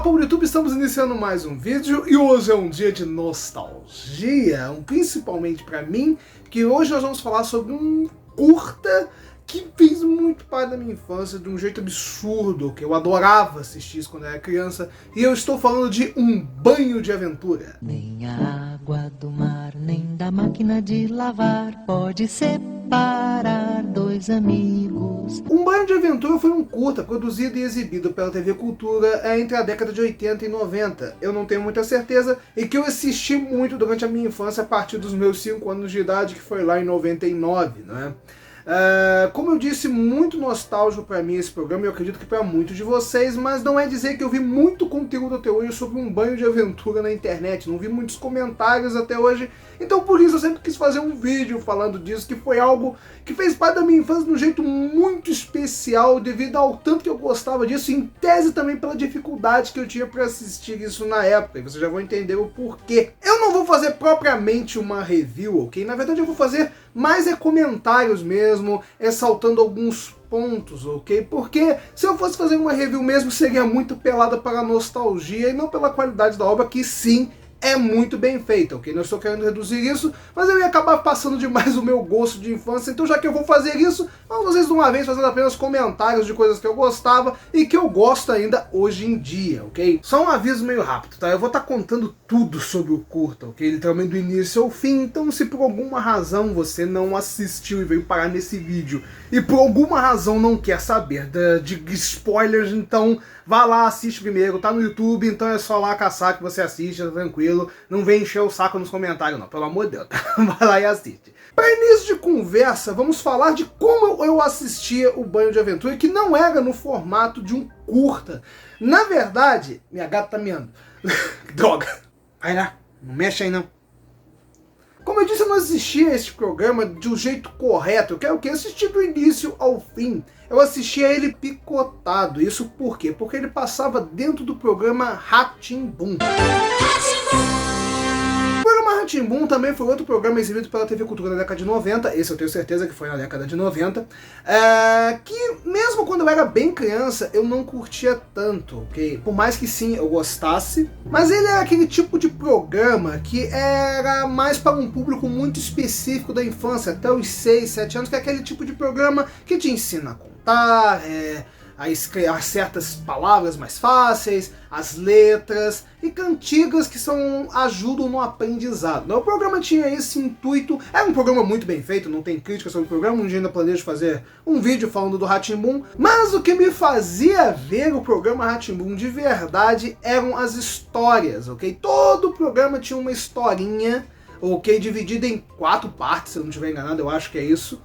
povo do YouTube, estamos iniciando mais um vídeo e hoje é um dia de nostalgia, principalmente pra mim, que hoje nós vamos falar sobre um curta que fez muito parte da minha infância de um jeito absurdo, que eu adorava assistir isso quando eu era criança, e eu estou falando de Um Banho de Aventura. Nem a água do mar, nem da máquina de lavar pode separar dois amigos. Um Banho de Aventura foi um curta produzido e exibido pela TV Cultura entre a década de 80 e 90. Eu não tenho muita certeza, e que eu assisti muito durante a minha infância a partir dos meus 5 anos de idade, que foi lá em 99, né? Como eu disse, muito nostálgico pra mim esse programa, e eu acredito que pra muitos de vocês, mas não é dizer que eu vi muito conteúdo até hoje sobre Um Banho de Aventura na internet, não vi muitos comentários até hoje, então por isso eu sempre quis fazer um vídeo falando disso, que foi algo que fez parte da minha infância de um jeito muito especial, devido ao tanto que eu gostava disso, e em tese também pela dificuldade que eu tinha pra assistir isso na época, e vocês já vão entender o porquê. Eu não vou fazer propriamente uma review, ok? Na verdade eu vou fazer mais comentários mesmo, ressaltando alguns pontos, ok? Porque se eu fosse fazer uma review mesmo, seria muito pelada para a nostalgia e não pela qualidade da obra, que sim, é muito bem feita, ok? Não estou querendo reduzir isso, mas eu ia acabar passando demais o meu gosto de infância, então já que eu vou fazer isso, vamos vocês de uma vez fazendo apenas comentários de coisas que eu gostava e que eu gosto ainda hoje em dia, ok? Só um aviso meio rápido, tá? Eu vou estar contando tudo sobre o curta, ok? Literalmente do início ao fim, então se por alguma razão você não assistiu e veio parar nesse vídeo e por alguma razão não quer saber de spoilers, então vá lá, assiste primeiro, tá no YouTube, então é só lá caçar que você assiste, tá tranquilo, não vem encher o saco nos comentários não, pelo amor de Deus, tá? Vai lá e assiste. Para início de conversa, vamos falar de como eu assistia O Banho de Aventura, que não era no formato de um curta. Na verdade, minha gata tá miando. Droga. Vai lá, não mexe aí não. Como eu disse, eu não assistia esse programa de um jeito correto. Eu quero que assistir do início ao fim. Eu assistia ele picotado. Isso por quê? Porque ele passava dentro do programa Rá-Tim-Bum. O programa Rá-Tim-Bum também foi outro programa exibido pela TV Cultura na década de 90, esse eu tenho certeza que foi na década de 90, que mesmo quando eu era bem criança, eu não curtia tanto, ok? Por mais que sim, eu gostasse, mas ele era aquele tipo de programa que era mais para um público muito específico da infância, até os 6, 7 anos, que é aquele tipo de programa que te ensina a contar, as certas palavras mais fáceis, as letras e cantigas que ajudam no aprendizado. O programa tinha esse intuito, era um programa muito bem feito, não tem crítica sobre o programa, um dia ainda planejo fazer um vídeo falando do Rá-Tim-Bum, mas o que me fazia ver o programa Rá-Tim-Bum de verdade eram as histórias, ok? Todo o programa tinha uma historinha, ok, dividida em 4 partes, se eu não estiver enganado, eu acho que é isso,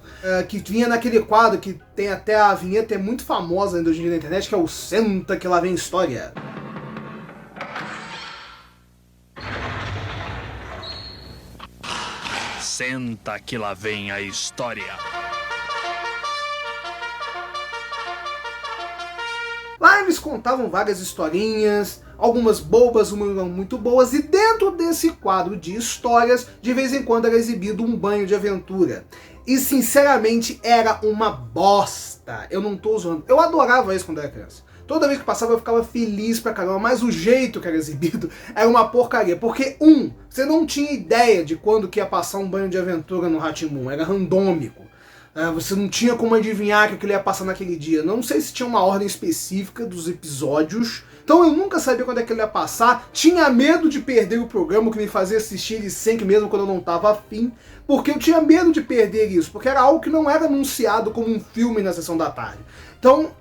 que vinha naquele quadro que tem até a vinheta, é muito famosa ainda hoje em dia na internet, que é o Senta que lá vem história. Senta que lá vem a história. Lá eles contavam várias historinhas, algumas bobas, umas não muito boas, e dentro desse quadro de histórias, de vez em quando era exibido Um Banho de Aventura. E sinceramente era uma bosta, eu não tô zoando, eu adorava isso quando era criança. Toda vez que passava eu ficava feliz pra caramba, mas o jeito que era exibido era uma porcaria, porque você não tinha ideia de quando que ia passar Um Banho de Aventura no Rá-Tim-Bum, era randômico. Você não tinha como adivinhar que aquilo ia passar naquele dia. Não sei se tinha uma ordem específica dos episódios, então eu nunca sabia quando é que ele ia passar. Tinha medo de perder o programa, que me fazia assistir ele sempre, mesmo quando eu não estava afim, porque eu tinha medo de perder isso, porque era algo que não era anunciado como um filme na sessão da tarde. Então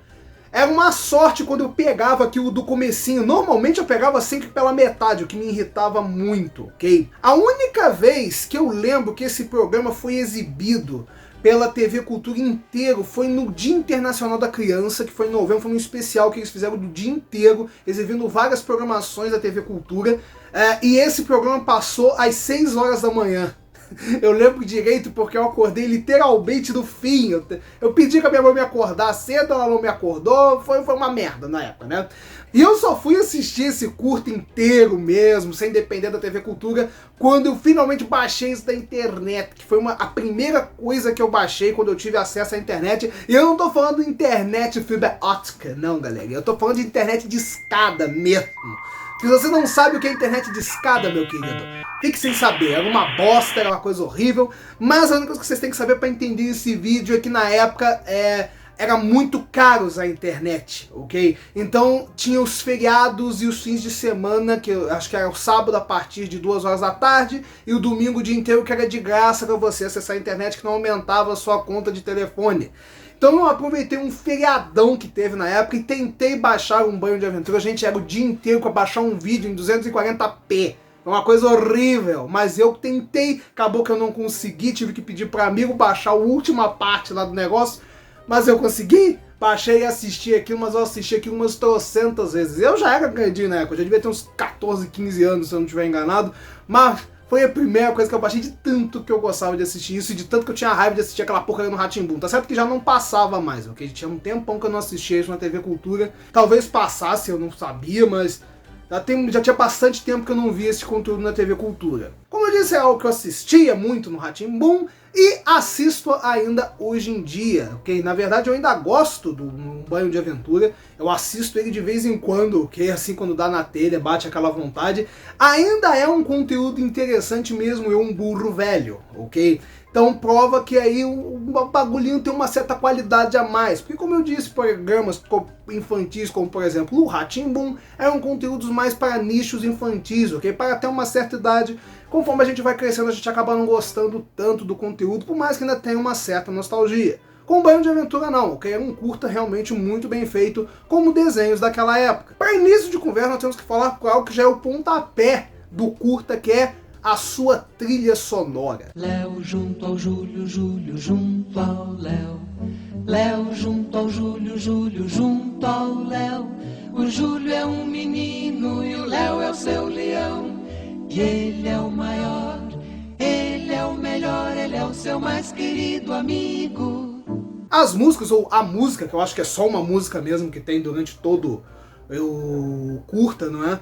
era uma sorte quando eu pegava aquilo do comecinho. Normalmente eu pegava sempre pela metade, o que me irritava muito, ok? A única vez que eu lembro que esse programa foi exibido pela TV Cultura inteiro foi no Dia Internacional da Criança, que foi em novembro, foi um especial que eles fizeram do dia inteiro, exibindo várias programações da TV Cultura, e esse programa passou às 6 horas da manhã. Eu lembro direito porque eu acordei literalmente no fim. Eu pedi que a minha mãe me acordasse cedo, ela não me acordou, foi uma merda na época, né? E eu só fui assistir esse curta inteiro mesmo, sem depender da TV Cultura, quando eu finalmente baixei isso da internet, que foi a primeira coisa que eu baixei quando eu tive acesso à internet. E eu não tô falando de internet fibra ótica, não, galera. Eu tô falando de internet de escada mesmo. Se você não sabe o que é internet de escada, meu querido, fique sem saber. Era uma bosta, era uma coisa horrível. Mas a única coisa que vocês têm que saber para entender esse vídeo é que na época era muito caro usar a internet, ok? Então tinha os feriados e os fins de semana, que eu acho que era o sábado a partir de 2 horas da tarde e o domingo o dia inteiro que era de graça para você acessar a internet, que não aumentava a sua conta de telefone. Então eu aproveitei um feriadão que teve na época e tentei baixar um Banho de Aventura. Gente, era o dia inteiro para baixar um vídeo em 240p. É uma coisa horrível, mas eu tentei, acabou que eu não consegui, tive que pedir para amigo baixar a última parte lá do negócio, mas eu consegui, baixei e assisti aquilo, mas eu assisti aquilo umas trocentas vezes. Eu já era grandinho na época, eu já devia ter uns 14, 15 anos se eu não estiver enganado, mas foi a primeira coisa que eu baixei de tanto que eu gostava de assistir isso e de tanto que eu tinha raiva de assistir aquela porcaria no Rá-Tim-Bum. Tá certo que já não passava mais, ok? Tinha um tempão que eu não assistia isso na TV Cultura. Talvez passasse, eu não sabia, mas já tinha bastante tempo que eu não via esse conteúdo na TV Cultura. Como eu disse, é algo que eu assistia muito no Rá-Tim-Bum e assisto ainda hoje em dia, ok? Na verdade eu ainda gosto do Banho de Aventura, eu assisto ele de vez em quando, ok? Assim, quando dá na telha, bate aquela vontade. Ainda é um conteúdo interessante mesmo, eu um burro velho, ok? Então prova que aí o bagulhinho tem uma certa qualidade a mais. Porque como eu disse, programas infantis como por exemplo o Rá-Tim-Bum eram conteúdos mais para nichos infantis, ok? Para até uma certa idade, conforme a gente vai crescendo a gente acaba não gostando tanto do conteúdo, por mais que ainda tenha uma certa nostalgia. Com Banho de Aventura não, ok? Era um curta realmente muito bem feito, como desenhos daquela época. Para início de conversa nós temos que falar com algo que já é o pontapé do curta, que é a sua trilha sonora. Léo junto ao Júlio, Júlio junto ao Léo. Léo junto ao Júlio, Júlio junto ao Léo. O Júlio é um menino e o Léo é o seu leão. E ele é o maior, ele é o melhor, ele é o seu mais querido amigo. As músicas, ou a música, que eu acho que é só uma música mesmo que tem durante todo o curta, não é?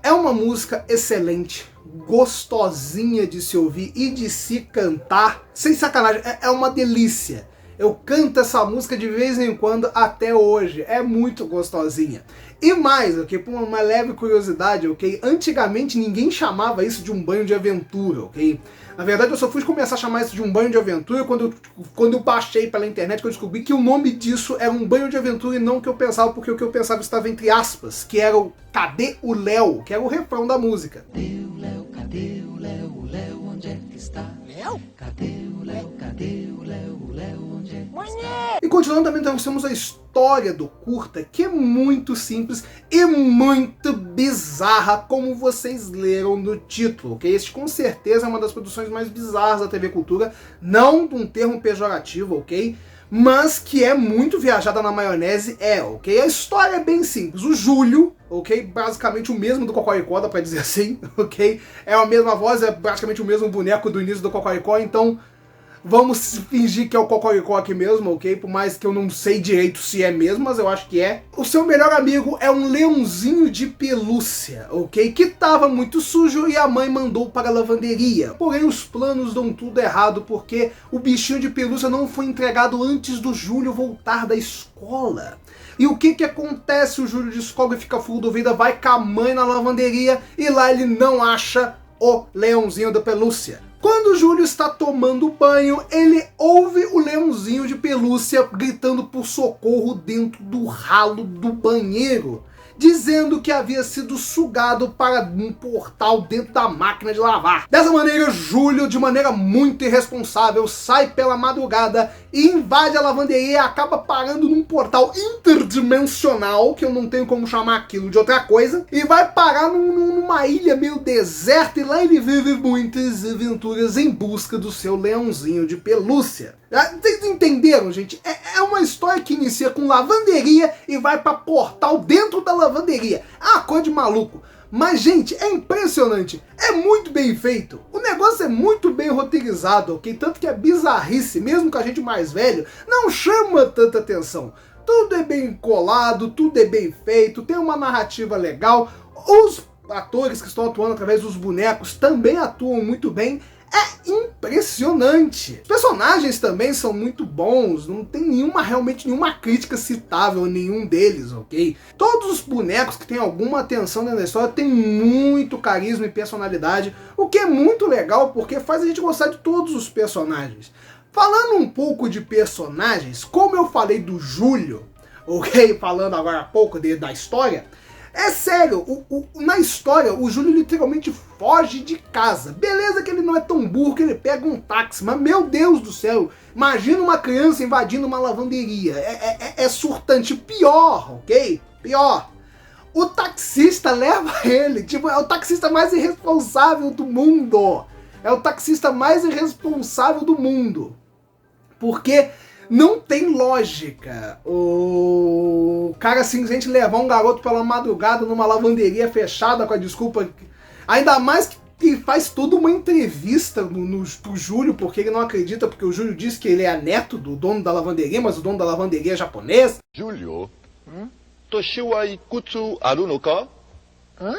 É uma música excelente, gostosinha de se ouvir e de se cantar. Sem sacanagem, é uma delícia. Eu canto essa música de vez em quando até hoje, é muito gostosinha. E mais, ok, por uma leve curiosidade, ok, antigamente ninguém chamava isso de um banho de aventura, ok? Na verdade eu só fui começar a chamar isso de um banho de aventura quando eu baixei pela internet, que eu descobri que o nome disso era um banho de aventura e não o que eu pensava, porque o que eu pensava estava entre aspas, que era o Cadê o Léo? Que era o refrão da música. Cadê o Léo? Cadê o Léo? O Léo onde é que está? Léo? Cadê o Léo? Cadê o Léo? O Léo onde é que está? E continuando também nós temos a história do curta, que é muito simples e muito bizarra, como vocês leram no título, ok? Este com certeza é uma das produções mais bizarras da TV Cultura, não um termo pejorativo, ok? Mas que é muito viajada na maionese, ok? A história é bem simples. O Júlio, ok? Basicamente o mesmo do Cocoricó, dá pra dizer assim, ok? É a mesma voz, é praticamente o mesmo boneco do início do Cocoricó, então vamos fingir que é o Cocoricó aqui mesmo, ok? Por mais que eu não sei direito se é mesmo, mas eu acho que é. O seu melhor amigo é um leãozinho de pelúcia, ok? Que tava muito sujo e a mãe mandou para a lavanderia. Porém, os planos dão tudo errado porque o bichinho de pelúcia não foi entregado antes do Júlio voltar da escola. E o que acontece? O Júlio descobre e fica full da vida, vai com a mãe na lavanderia e lá ele não acha o leãozinho da pelúcia. Quando o Júlio está tomando banho, ele ouve o leãozinho de pelúcia gritando por socorro dentro do ralo do banheiro, dizendo que havia sido sugado para um portal dentro da máquina de lavar. Dessa maneira, Júlio, de maneira muito irresponsável, sai pela madrugada e invade a lavanderia e acaba parando num portal interdimensional, que eu não tenho como chamar aquilo de outra coisa, e vai parar numa ilha meio deserta, e lá ele vive muitas aventuras em busca do seu leãozinho de pelúcia. Vocês entenderam, gente? É uma história que inicia com lavanderia e vai pra portal dentro da lavanderia. Ah, coisa de maluco. Mas, gente, é impressionante, é muito bem feito, o negócio é muito bem roteirizado, ok? Tanto que a bizarrice, mesmo com a gente mais velho, não chama tanta atenção. Tudo é bem colado, tudo é bem feito, tem uma narrativa legal, os atores que estão atuando através dos bonecos também atuam muito bem. É impressionante. Os personagens também são muito bons, não tem realmente nenhuma crítica citável a nenhum deles, ok? Todos os bonecos que têm alguma atenção dentro da história têm muito carisma e personalidade, o que é muito legal porque faz a gente gostar de todos os personagens. Falando um pouco de personagens, como eu falei do Júlio, ok? Falando agora há pouco da história, é sério, na história o Júlio literalmente foge de casa. Beleza que ele não é tão burro que ele pega um táxi, mas meu Deus do céu, imagina uma criança invadindo uma lavanderia. É surtante, pior, ok? Pior. O taxista leva ele, tipo, é o taxista mais irresponsável do mundo. É o taxista mais irresponsável do mundo. Porque não tem lógica o cara simplesmente levar um garoto pela madrugada numa lavanderia fechada com a desculpa. Ainda mais que faz toda uma entrevista pro Júlio, porque ele não acredita, porque o Júlio diz que ele é neto do dono da lavanderia, mas o dono da lavanderia é japonês. Júlio, Toshio wa ikutsu aru no ka? Hã?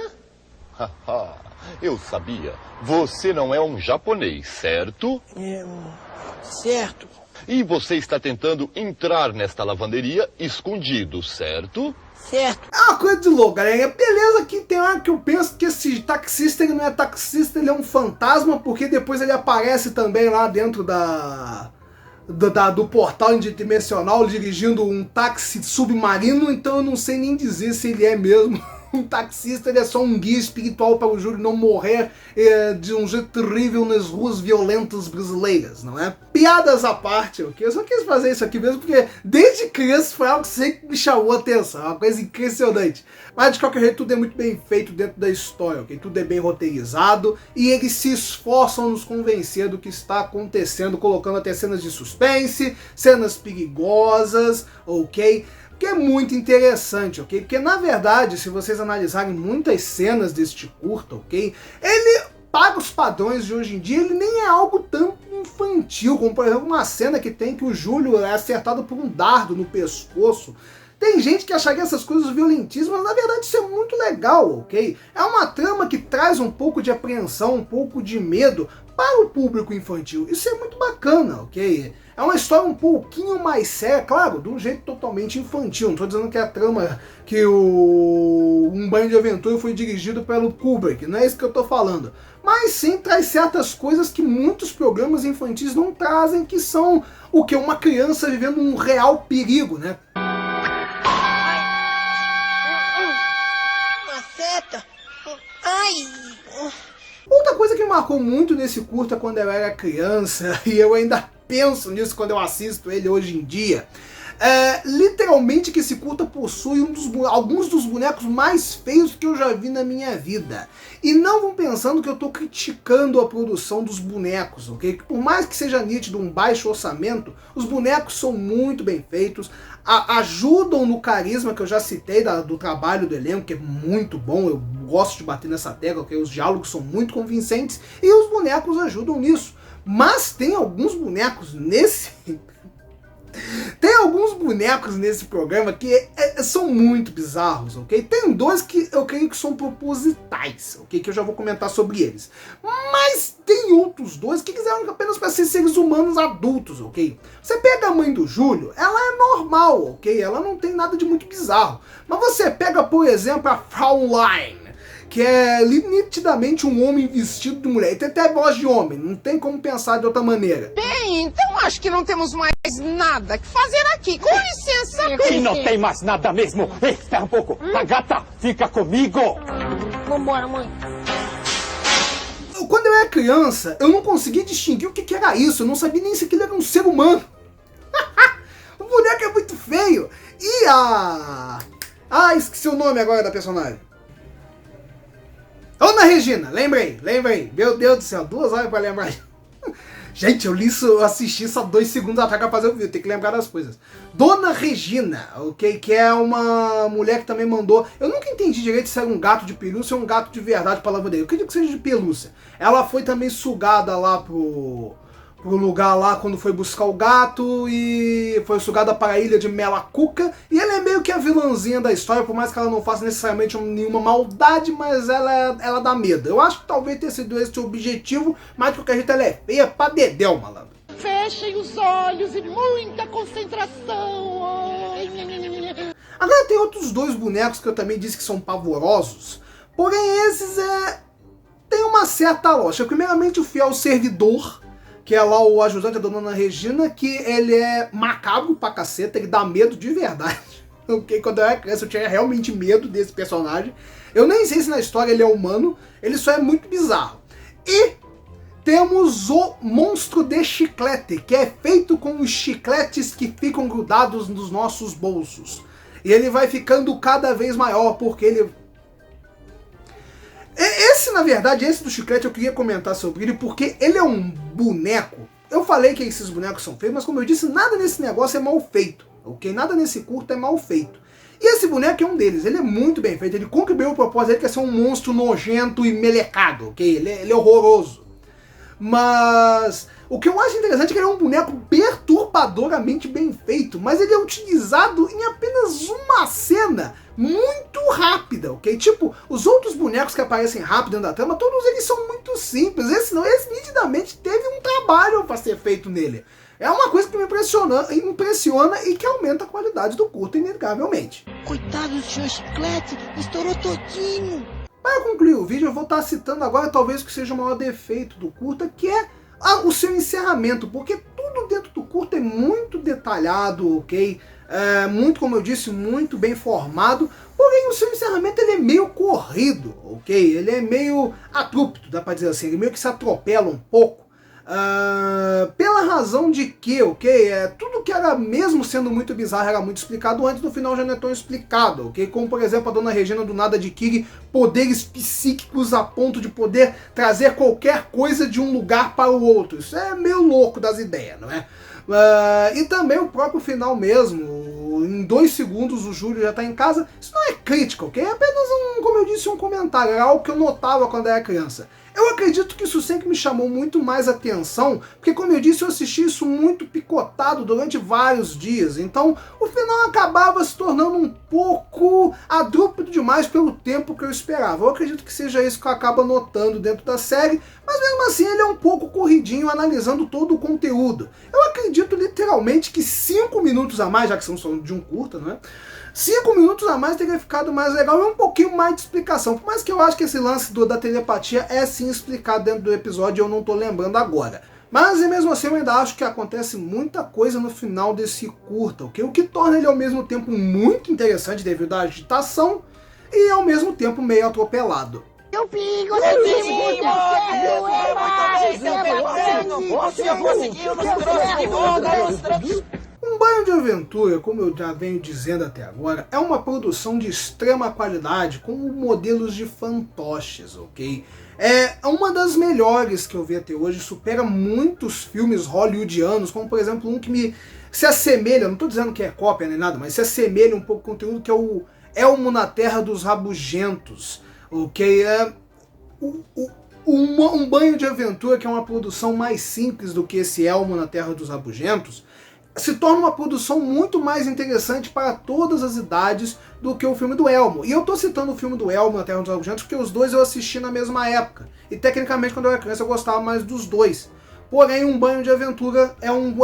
Haha, eu sabia. Você não é um japonês, certo? Certo. E você está tentando entrar nesta lavanderia escondido, certo? Certo. É uma coisa de louco, galera. Beleza que tem hora que eu penso que esse taxista, ele não é taxista, ele é um fantasma, porque depois ele aparece também lá dentro do portal interdimensional dirigindo um táxi submarino, então eu não sei nem dizer se ele é mesmo um taxista, ele é só um guia espiritual para o Júlio não morrer de um jeito terrível nas ruas violentas brasileiras, não é? Piadas à parte, ok? Eu só quis fazer isso aqui mesmo porque desde criança foi algo que sempre me chamou a atenção, é uma coisa impressionante. Mas de qualquer jeito tudo é muito bem feito dentro da história, ok? Tudo é bem roteirizado e eles se esforçam a nos convencer do que está acontecendo, colocando até cenas de suspense, cenas perigosas, ok? Que é muito interessante, ok? Porque na verdade, se vocês analisarem muitas cenas deste curta, ok? Ele, para os padrões de hoje em dia, ele nem é algo tão infantil, como por exemplo uma cena que tem que o Júlio é acertado por um dardo no pescoço. Tem gente que acharia essas coisas violentíssimas, mas na verdade isso é muito legal, ok? É uma trama que traz um pouco de apreensão, um pouco de medo para o público infantil. Isso é muito bacana, ok? É uma história um pouquinho mais séria, claro, de um jeito totalmente infantil. Não estou dizendo que é a trama que Um Banho de Aventura foi dirigido pelo Kubrick, não é isso que eu estou falando. Mas sim traz certas coisas que muitos programas infantis não trazem, que são o que? Uma criança vivendo um real perigo, né? Uma seta. Ai. Outra coisa que me marcou muito nesse curta quando eu era criança, e eu ainda penso nisso quando eu assisto ele hoje em dia, literalmente que esse curta possui alguns dos bonecos mais feios que eu já vi na minha vida. E não vão pensando que eu estou criticando a produção dos bonecos, ok? Por mais que seja nítido um baixo orçamento, os bonecos são muito bem feitos, ajudam no carisma que eu já citei do trabalho do elenco, que é muito bom, eu gosto de bater nessa tecla, porque os diálogos são muito convincentes, e os bonecos ajudam nisso. Mas tem alguns bonecos nesse programa que são muito bizarros, ok? Tem dois que eu creio que são propositais, ok? Que eu já vou comentar sobre eles. Mas tem outros dois que quiseram apenas para ser seres humanos adultos, ok? Você pega a mãe do Júlio, ela é normal, ok? Ela não tem nada de muito bizarro. Mas você pega, por exemplo, a Fraulein, que é nitidamente um homem vestido de mulher. E tem até voz de homem, não tem como pensar de outra maneira. Bem, então acho que não temos mais nada que fazer aqui. Com licença, E não tem mais nada mesmo. Ei, espera um pouco. A gata fica comigo. Vambora, mãe. Quando eu era criança, eu não conseguia distinguir o que era isso. Eu não sabia nem se aquilo era um ser humano. O boneco é muito feio. E esqueci o nome agora da personagem. Ana Regina, lembrei. Meu Deus do céu, 2 horas pra lembrar. Gente, eu li isso, eu assisti só 2 segundos atrás pra fazer o vídeo, tem que lembrar das coisas. Dona Regina, ok? Que é uma mulher que também mandou... Eu nunca entendi direito se era um gato de pelúcia ou um gato de verdade pra lavanderia. Eu acredito que seja de pelúcia. Ela foi também sugada lá pro lugar lá quando foi buscar o gato e foi sugada para a ilha de Melacuca. E ela é meio que a vilãzinha da história, por mais que ela não faça necessariamente nenhuma maldade, mas ela dá medo. Eu acho que talvez tenha sido esse o objetivo, mas de qualquer jeito ela é feia pra dedéu, malandro. Fechem os olhos e muita concentração. Agora tem outros 2 bonecos que eu também disse que são pavorosos, porém esses tem uma certa lógica. Primeiramente o fiel servidor, que é lá o ajudante da Dona Regina, que ele é macabro pra caceta, ele dá medo de verdade. Okay? Quando eu era criança eu tinha realmente medo desse personagem. Eu nem sei se na história ele é humano, ele só é muito bizarro. E temos o monstro de chiclete, que é feito com os chicletes que ficam grudados nos nossos bolsos. E ele vai ficando cada vez maior, porque ele... na verdade, esse do chiclete eu queria comentar sobre ele, porque ele é um boneco. Eu falei que esses bonecos são feios, mas como eu disse, nada nesse negócio é mal feito, ok? Nada nesse curto é mal feito. E esse boneco é um deles, ele é muito bem feito, ele cumpriu o propósito dele, que é ser um monstro nojento e melecado, ok? Ele é horroroso. Mas o que eu acho interessante é que ele é um boneco perturbadoramente bem feito, mas ele é utilizado em apenas uma cena muito rápida, ok? Tipo, os outros bonecos que aparecem rápido dentro da trama, todos eles são muito simples. Esse não, esse nitidamente teve um trabalho para ser feito nele. É uma coisa que me impressiona e que aumenta a qualidade do curto, inegavelmente. Coitado do senhor Chiclete, estourou todinho. Para concluir o vídeo, eu vou estar citando agora talvez que seja o maior defeito do curta, que é o seu encerramento, porque tudo dentro do curta é muito detalhado, ok? Muito, como eu disse, muito bem formado, porém o seu encerramento ele é meio corrido, ok? Ele é meio abrupto, dá pra dizer assim, ele meio que se atropela um pouco. Pela razão de que, ok, tudo que era mesmo sendo muito bizarro era muito explicado antes, no final já não é tão explicado, ok? Como por exemplo a Dona Regina do nada adquire poderes psíquicos a ponto de poder trazer qualquer coisa de um lugar para o outro. Isso é meio louco das ideias, não é? E também o próprio final mesmo, em 2 segundos o Júlio já está em casa. Isso não é crítica, ok? É apenas como eu disse, um comentário, era algo que eu notava quando era criança. Eu acredito que isso sempre me chamou muito mais atenção, porque como eu disse, eu assisti isso muito picotado durante vários dias, então o final acabava se tornando um pouco abrupto demais pelo tempo que eu esperava. Eu acredito que seja isso que eu acabo notando dentro da série, mas mesmo assim ele é um pouco corridinho analisando todo o conteúdo. Eu acredito literalmente que 5 minutos a mais, já que são só de um curta, não é? 5 minutos a mais teria ficado mais legal e um pouquinho mais de explicação. Por mais que eu acho que esse lance da telepatia é sim explicado dentro do episódio, eu não tô lembrando agora. Mas mesmo assim eu ainda acho que acontece muita coisa no final desse curta, okay? O que torna ele ao mesmo tempo muito interessante devido à agitação e ao mesmo tempo meio atropelado. Eu fico Um Banho de Aventura, como eu já venho dizendo até agora, é uma produção de extrema qualidade com modelos de fantoches, ok? É uma das melhores que eu vi até hoje, supera muitos filmes hollywoodianos, como por exemplo um que se assemelha, não estou dizendo que é cópia nem nada, mas se assemelha um pouco com o conteúdo, que é o Elmo na Terra dos Rabugentos, ok? Um Banho de Aventura, que é uma produção mais simples do que esse Elmo na Terra dos Rabugentos, se torna uma produção muito mais interessante para todas as idades do que o filme do Elmo. E eu tô citando o filme do Elmo na Terra dos Rabugentos porque os dois eu assisti na mesma época. E tecnicamente quando eu era criança eu gostava mais dos dois. Porém, Um Banho de Aventura é um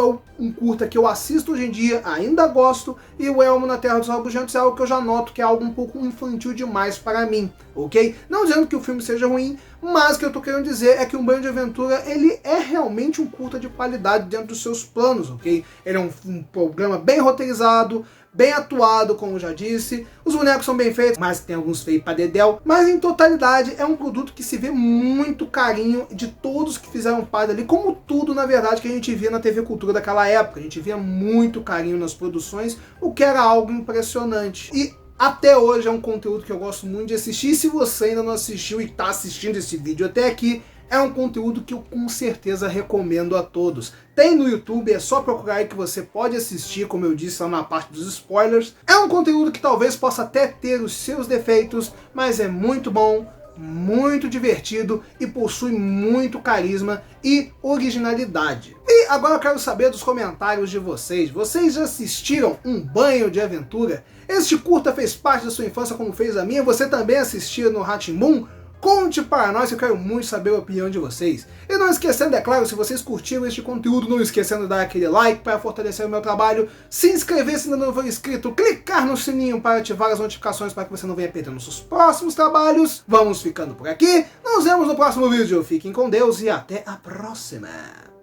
curta que eu assisto hoje em dia, ainda gosto, e o Elmo na Terra dos Rabugentos é algo que eu já noto que é algo um pouco infantil demais para mim, ok? Não dizendo que o filme seja ruim, mas o que eu tô querendo dizer é que Um Banho de Aventura, ele é realmente um curta de qualidade dentro dos seus planos, ok? Ele é um programa bem roteirizado, bem atuado, como eu já disse, os bonecos são bem feitos, mas tem alguns feios pra dedéu, mas em totalidade é um produto que se vê muito carinho de todos que fizeram parte ali, como tudo na verdade que a gente via na TV Cultura daquela época, a gente via muito carinho nas produções, o que era algo impressionante. E até hoje é um conteúdo que eu gosto muito de assistir, e se você ainda não assistiu e está assistindo esse vídeo até aqui, é um conteúdo que eu com certeza recomendo a todos. Tem no YouTube, é só procurar aí que você pode assistir, como eu disse lá na parte dos spoilers. É um conteúdo que talvez possa até ter os seus defeitos, mas é muito bom, muito divertido e possui muito carisma e originalidade. E agora eu quero saber dos comentários de vocês. Vocês já assistiram Um Banho de Aventura? Este curta fez parte da sua infância como fez a minha? Você também assistiu no Rá-Tim-Bum? Conte para nós, eu quero muito saber a opinião de vocês. E não esquecendo, é claro, se vocês curtiram este conteúdo, não esquecendo de dar aquele like para fortalecer o meu trabalho, se inscrever se ainda não for inscrito, clicar no sininho para ativar as notificações para que você não venha perder nossos próximos trabalhos. Vamos ficando por aqui, nos vemos no próximo vídeo. Fiquem com Deus e até a próxima.